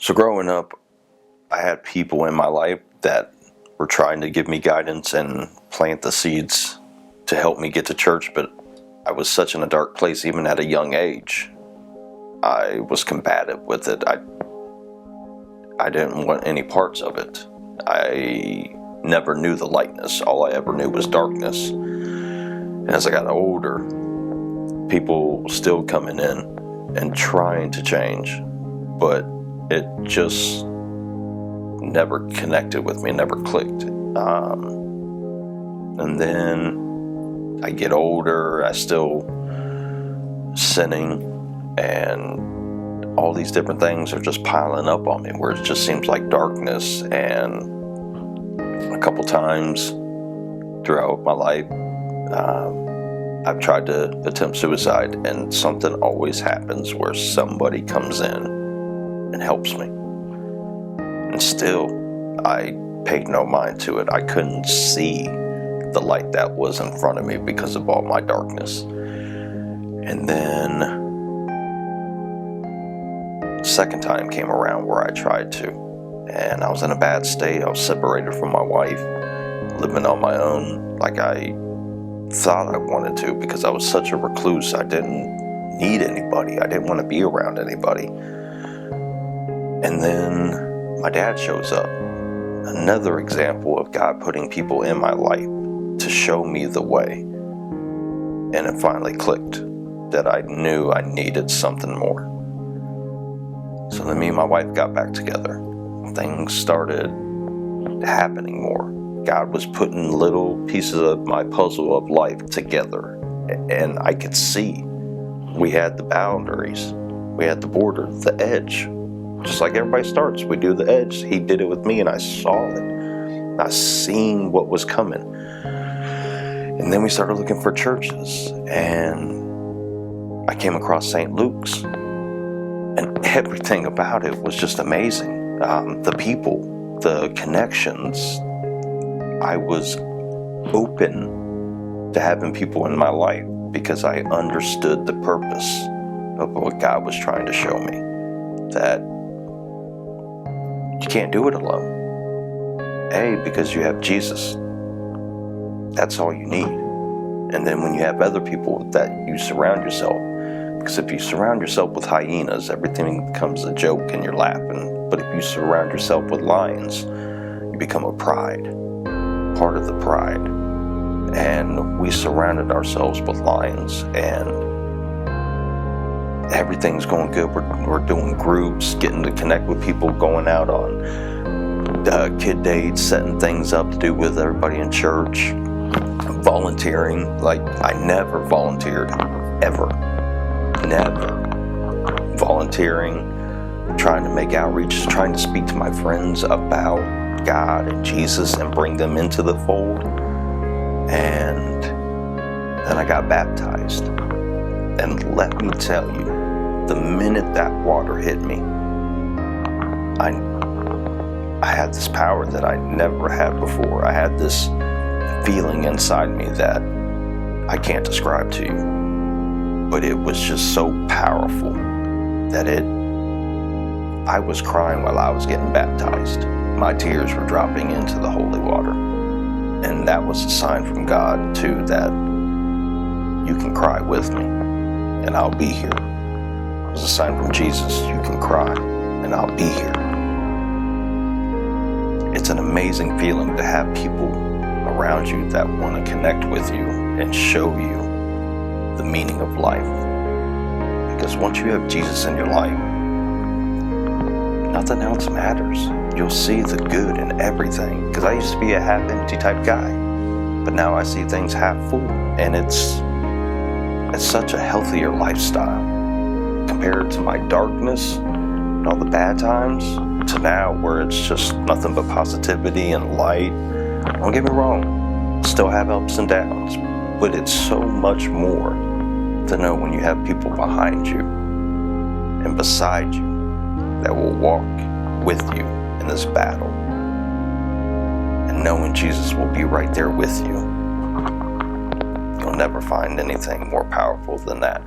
So growing up, I had people in my life that were trying to give me guidance and plant the seeds to help me get to church, but I was such in a dark place even at a young age. I was combative with it. I didn't want any parts of it. I never knew the lightness. All I ever knew was darkness. And as I got older, people still coming in and trying to change, but it just never connected with me, never clicked. And then I get older, I still sinning, and all these different things are just piling up on me, where it just seems like darkness. And a couple times throughout my life, I've tried to attempt suicide, and something always happens where somebody comes in and helps me. And still, I paid no mind to it. I couldn't see the light that was in front of me because of all my darkness. And then the second time came around where I tried to, and I was in a bad state. I was separated from my wife, living on my own like I thought I wanted to, because I was such a recluse. I didn't need anybody. I didn't want to be around anybody. And then my dad shows up. Another example of God putting people in my life to show me the way. And it finally clicked that I knew I needed something more. So then me and my wife got back together. Things started happening more. God was putting little pieces of my puzzle of life together, and I could see we had the boundaries, we had the border, the edge. Just like everybody starts, we do the edge. He did it with me, and I saw it. I seen what was coming. And then we started looking for churches, and I came across St. Luke's, and everything about it was just amazing. The people, the connections. I was open to having people in my life because I understood the purpose of what God was trying to show me. That you can't do it alone. Because you have Jesus. That's all you need. And then when you have other people that you surround yourself, because if you surround yourself with hyenas, everything becomes a joke and you're laughing. But if you surround yourself with lions, you become a part of the pride. And we surrounded ourselves with lions, and everything's going good. We're doing groups, getting to connect with people, going out on kid dates, setting things up to do with everybody in church, volunteering. Like, I never volunteered, ever. Never. Volunteering, trying to make outreach, trying to speak to my friends about God and Jesus and bring them into the fold. And then I got baptized. And let me tell you, the minute that water hit me, I had this power that I never had before. I had this feeling inside me that I can't describe to you. But it was just so powerful that I was crying while I was getting baptized. My tears were dropping into the holy water. And that was a sign from God, too, that you can cry with me, and I'll be here. It was a sign from Jesus, you can cry, and I'll be here. It's an amazing feeling to have people around you that want to connect with you and show you the meaning of life. Because once you have Jesus in your life, nothing else matters. You'll see the good in everything. Because I used to be a half-empty type guy, but now I see things half full, and it's such a healthier lifestyle compared to my darkness and all the bad times to now, where it's just nothing but positivity and light. Don't get me wrong, still have ups and downs, but it's so much more to know when you have people behind you and beside you that will walk with you in this battle, and knowing Jesus will be right there with you. You'll never find anything more powerful than that.